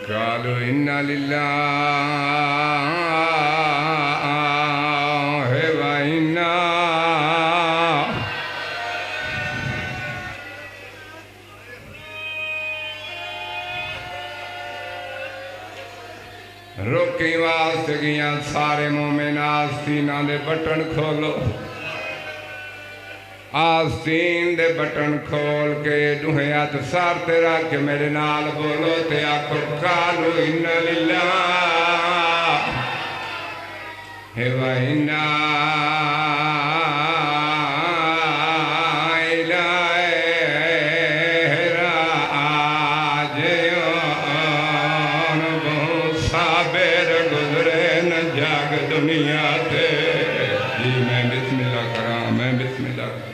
قالوا إنا لله وإنا روکی واسطے گیاں سارے مومن آستینہ دے بٹن کھولو آستین دے بٹن کھول کے دوہیں ہاتھ سار تیرا کہ میرے نال بولو تے آکھو قالوا انا للہ و انا الیہ راجعون بہت صابر گزرے نہ جاگ دنیا تے جی میں بسم اللہ کراں میں بسم اللہ کراں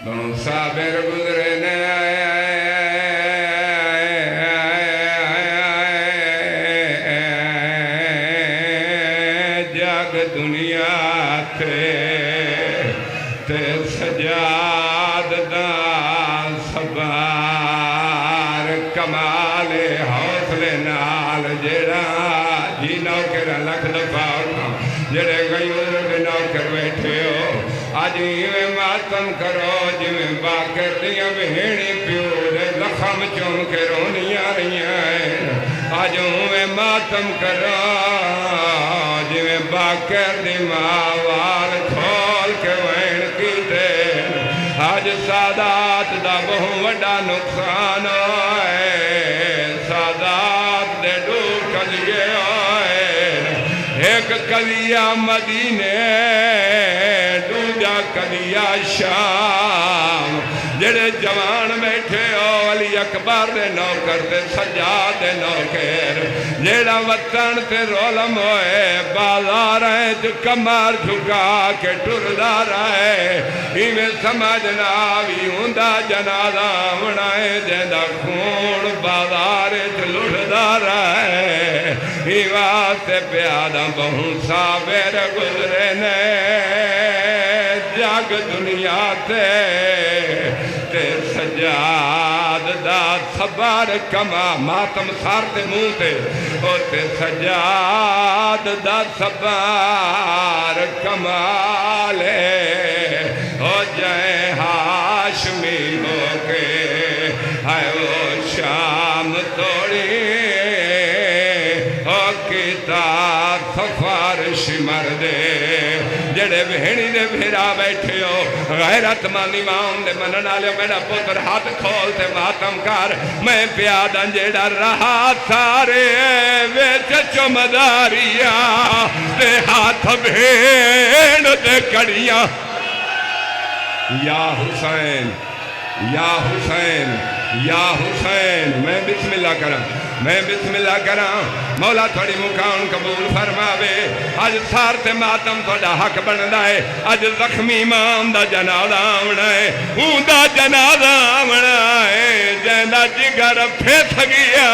بہت صابر گزرے نے جاگ دنیا تے سجاد دا صبار کمال حوصلے نال جڑا جی نوکر لکھ دفعہ جڑے غیور دے نوکر بیٹھے ہو آج میں ماتم کرو جویں باکر دیاں بہنی پیو دے لخم چون کے رونیاں رہیاں ہیں آج میں ماتم کرو جویں باکر دی ماوال کھول کے وین کی دے آج سادات دا بہت وڈا نقصان ہوئے سادات دے ڈوب کلیے ہوئے ایک کلیہ مدینے کدیا شام جڑے جوان بیٹھے ہو علی اکبر دے نوکر تے سجاد دے نوکر جڑا وطن تے رولم ہوئے بازار ہے جو کمار جھکا کے ٹردہ رہے ایویں سمجھنا بھی ہوندہ جنازہ بنائے جیندہ خون بازار جو لڑدہ رہے ایوہ سے پیادہ بہت صابر گزرے نے جاگ دنیا تے سجاد دا صبر کما ماتم سار تے منہ تے سجاد دا صبر کمالے ہو جائے ہاشمی ہو کے ہے وہ شام توڑی ہو کتاب سفارش مردے جڑے بہنی دے بھیرا بیٹھے ہو غیرت مند امام دے منن والے میرا پتر ہاتھ کھول تے ماتم کر میں پیادہ جڑا رہا سارے وچ چمداریاں تے ہاتھ بھین تے کڑیاں یا حسین یا حسین یا حسین میں بسم اللہ کرم میں بسم اللہ کراں مولا تھوڑی مکان قبول فرماوے آج سار تے ماتم تھوڑا حق بندہ ہے آج زخمی امام دا جنازہ آمنا ہے ہوں دا جنازہ آمنا ہے جیندہ جگر پھیس گیا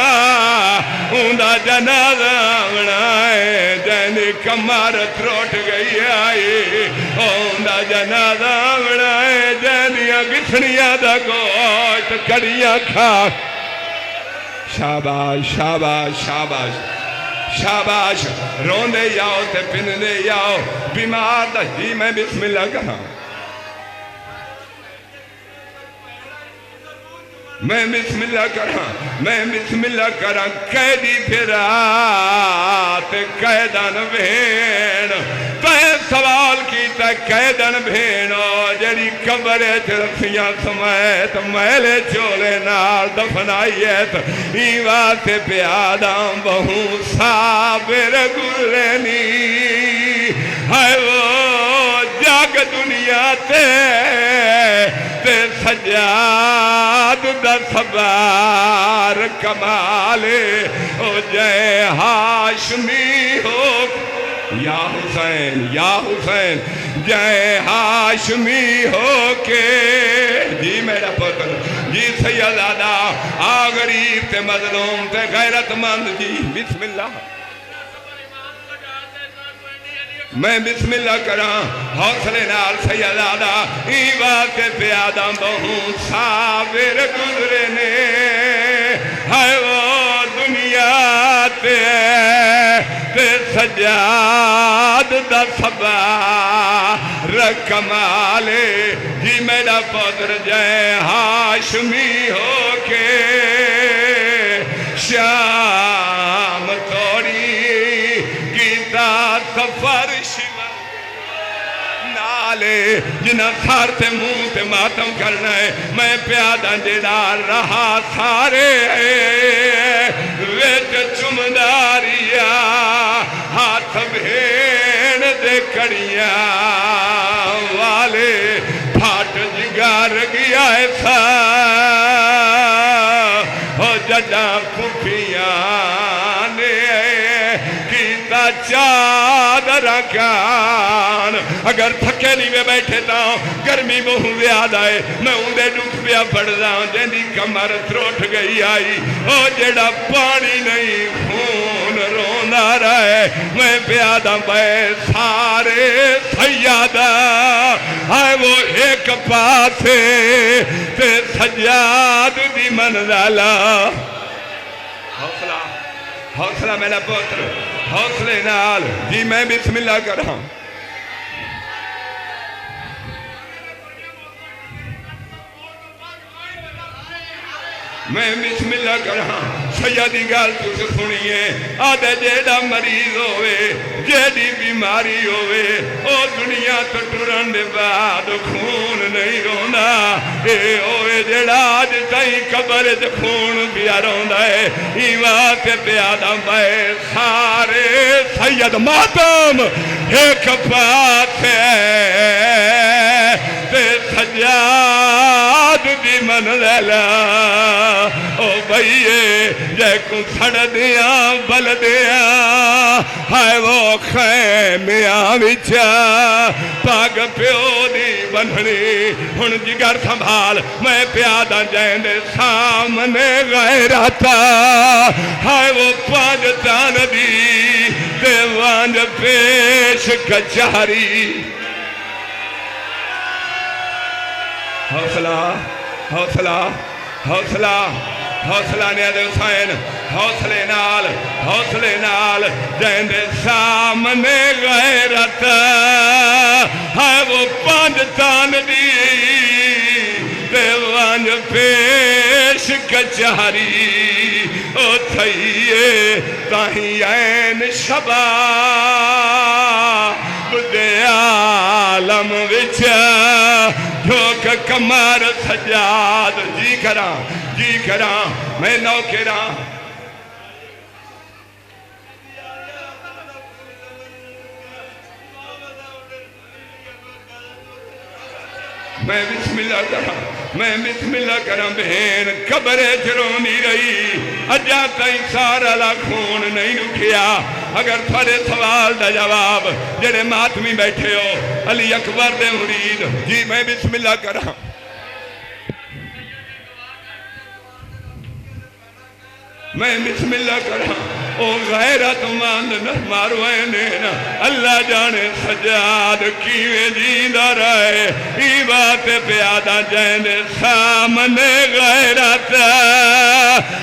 ہوں دا جنازہ آمنا ہے جیندی کمار تروٹ گئی آئی ہوں دا جنازہ آمنا ہے جیندیاں گھسنیاں دا گوشت کڑیاں کھا شاباش شاباش شاباش شاباش روندے یاؤ تے پندے یاؤ بیمار دا جی میں بسم اللہ کہاں میں بسم اللہ کراں میں بسم اللہ کراں قیدی پھرات قیدن بھین تو سوال کیتا قیدن بھینو جڑی قبرے چرفیاں سمیت میلے چولے نال دفنائیت ایوہ سے پیاداں بہوں صابر گلنی ہے وہ جاگ دنیا تے سجاد دا صبر کمالے ہو جائے ہاشمی ہو یا حسین جائے ہاشمی ہو کے جی میرا پتر جی سیدادہ آ غریب تے مظلوم تے غیرت مند جی بسم اللہ میں بسم اللہ کراں حوصلے نال سیدادہ ایوہ سے پیادہ بہوں صابر گزرے نے ہے وہ تے سجاد دا سبا رکمالے جی میرا پتر جائے ہاشمی ہو کے شام توڑی گیتا سفر شیوا نالے جنہ سار تے منہ تے ماتم کرنا ہے میں پیادہ جڑا رہا سارے ویچ چمداریا ہاتھ بھین دے کڑیاں والے پھاٹ جگار گیا ایسا ہو ججا پھوپیاں نے کیتا چادر کان اگر تھکے نہیں میں بیٹھے تا گرمی بہو یاد آئے میں اندے ڈوٹ پیا پڑ رہا جنی کمر تروٹ گئی آئی او جڑا پانی نہیں خون رونا رہے میں پیادہ میں سارے سیادہ آئے وہ ایک پاسے تے سجاد دی منزلہ حوصلہ حوصلہ میرا پتر حوصلے نال جی میں بسم اللہ کر رہا ہوں میں بسم اللہ کر رہا ہوں سیدی گال تو سنیے آدھے جیڑا مریض ہوئے جیڑی بیماری ہوئے او دنیا تو ٹرن دے بعد خون نہیں رونا اے ہوئے جیڑا آج تائیں قبر جو خون بیا روندا ہے ایمان سے پیادہ میں سارے سید ماتم ایک پاس ہے تے سجاد دی منزلہ او بھئیے جے کو سڑ دیا بل دیا ہائے وہ خیمیاں وچا پاگ پیو دی بنھنی ہن جگر سنبھال میں پیادہ جائیں دے سامنے غیرتا ہائے وہ پانچ تان دی دیوان پیش کچاری حوصلہ حوصلہ حوصلہ حوصلہ نیاد حسین حوصلے نال جائیں دے سامنے غیرت ہے وہ پانچ تان دی دیوان پیش کچاری او تھئیے تاہیں این شباب دے عالم وچا جھوک کمار سجاد جی کراں میں نوکراں میں بسم اللہ کراں بہن قبر جرونی رہی اجا تائیں سارا لا خون نہیں رکھیا اگر تھوڑے سوال دا جواب جڑے ماتمی بیٹھے ہو علی اکبر دے مرید جی میں بسم اللہ کراں میں بسم اللہ کراں او غیرت مند نہ ماروین اللہ جانے سجاد کیویں جیندہ رہے ای بات پیادہ جائیں سامنے غیرت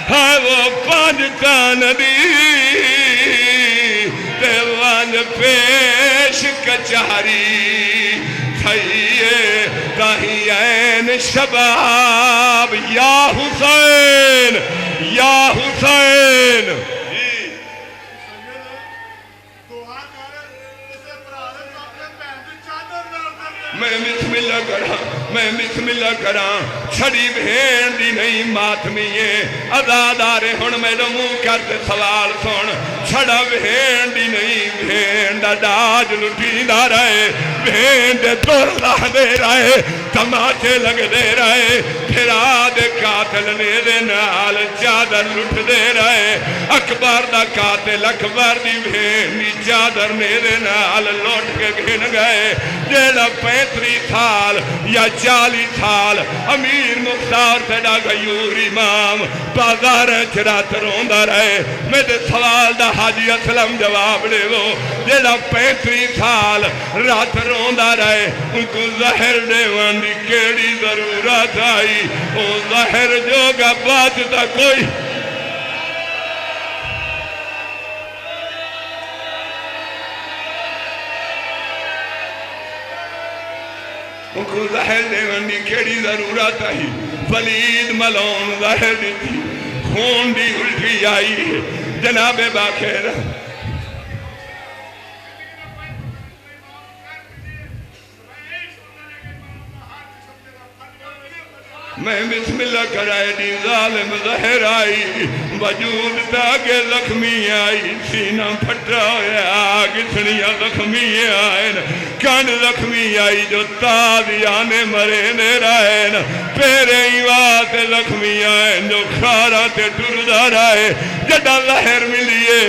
ہے وہ پانچ تان دی دیوان پیش کچاری تھئیے تاہیں این شباب یا حسین یا حسین میں بسم اللہ کراں چھڑی بھین دی نہیں ماتمیے ازادارے ہن میرا منہ کرتے سوال سن چھڑا بھین دی نہیں بھین دا ڈاج لٹھی دا رہے بھین دے دور لاہ دے رہے تماچے لگ دے رہے پھرا دے قاتل نے دے نال چادر لٹ دے رہے اکبر دا قاتل اکبر دی بھین دی چادر نے دے نال لوٹ کے گھن گئے جیڑا 35 سال یا 40 سال امیر مختار تیڑا غیور امام بازار چرات روندہ رہے میرے سوال دا حاجی اسلم جواب لے وہ جیڑا 35 سال رات روندہ رہے ان کو زہر دیوان دی کیڑی ضرورت آئی او زہر جو گا بات تا کوئی ان کو زہر دیون دی کیڑی ضرورت آئی پلید ملون زہر دی تھی خون دی الٹی آئی جناب باخیر میں بسم اللہ کرائے دی ظالم زہر آئی وجود تاکہ زخمی آئی سینہ پھٹا ہویا گسنیاں زخمی آئین کان زخمی آئی جو تازیانے مرے نے رائن پیرے ایوات زخمی آئین جو کھارا تے ٹردہ رائے جڑا زہر ملیے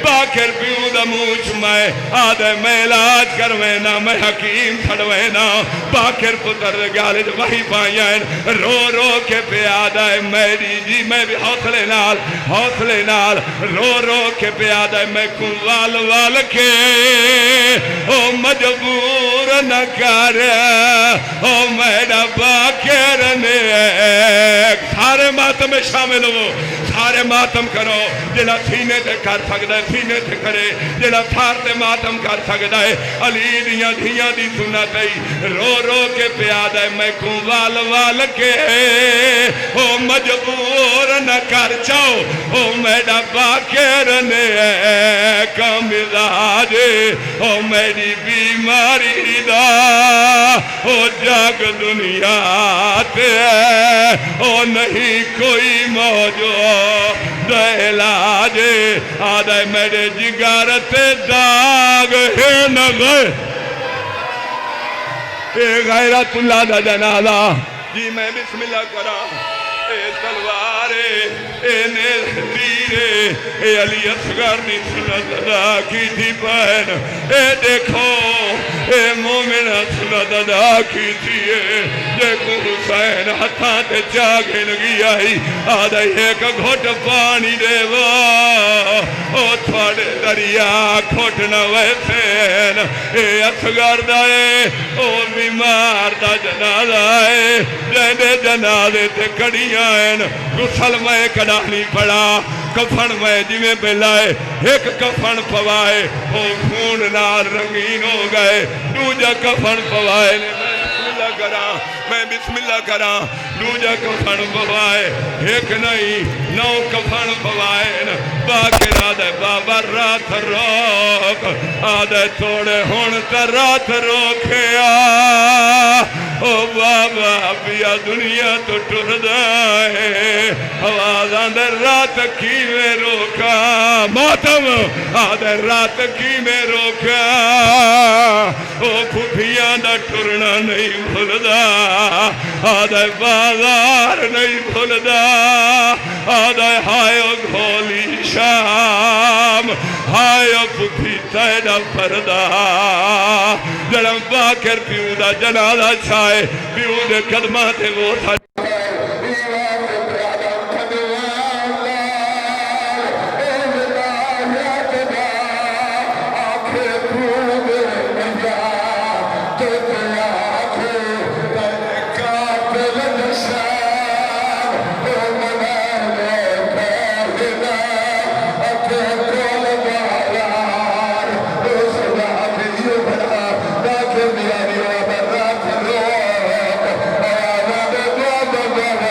باکر پیوں دا موچ میں آدھے میں علاج کروینا میں حکیم کھڑوینا باکر پتر گالج وہی پائیں رو رو کے پیادہ ہے میری جی میں بھی حوصلے نال رو رو کے پیادہ ہے میں کن وال کے او مجبور نہ کر او میرا باکر نے سارے ماتم میں شامل ہو سارے ماتم کرو جلا سینے تے کر سکتا ہے سینے تے کرے جلا تھار تے ماتم کر سکتا ہے علی دیاں دھیاں دی سنت ہے رو رو کے پیادہ ہے میں کن وال کے او مجبور نہ کر چاو او میرا باکر نے کا مزاج او میری بیماری دا او جاگ دنیا تے او نہیں کوئی موجود علاج آدھے میرے جگارت داغ ہے نہ گئے اے غیرت اللہ دا جنازہ جی میں بسم اللہ کرا اے تلوارے اے نیزیرے اے علی اصغر دی سنت ادا کی تھی پہن اے دیکھو اے مومن سنت ادا کی تھی دیکھو حسین ہتھاں تے چاگے لگی آئی آدھائی ایک گھوٹ پانی دے وا او تھوڑے دریا کھوٹنا ویسین اے اصغر دائے او بیمار دا جنازہ ہے جہنے جنازے تے کڑیاں ہیں غسل میں کڑانی پڑا کفن میں جمیں پہ لائے ایک کفن پوائے وہ خون نار رنگین ہو گئے دوجہ کفن پوائے میں بسم اللہ کرا دوجہ کفن پوائے ایک نہیں نو کفن پوائے باکر آدھے بابا رات روک آدھے توڑے ہون تا رات روکیا او بابا بیا دنیا تو ٹردائے آواز آدھے رات کی میں روکا ماتم آدھے رات کی میں روکا او پھوپیاں دا ٹرنا نہیں بھولدا آدھے بازار نہیں بھولدا آدھے ہائیو گھولی شام ہائیو پھوپی تیڑا پردہ جڑم باکر پیوں دا جنازہ چھائے پیوں دے قدمہ تے وہ تھا Go,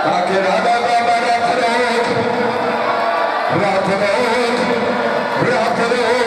تاکہ رادا بابا رکھ روک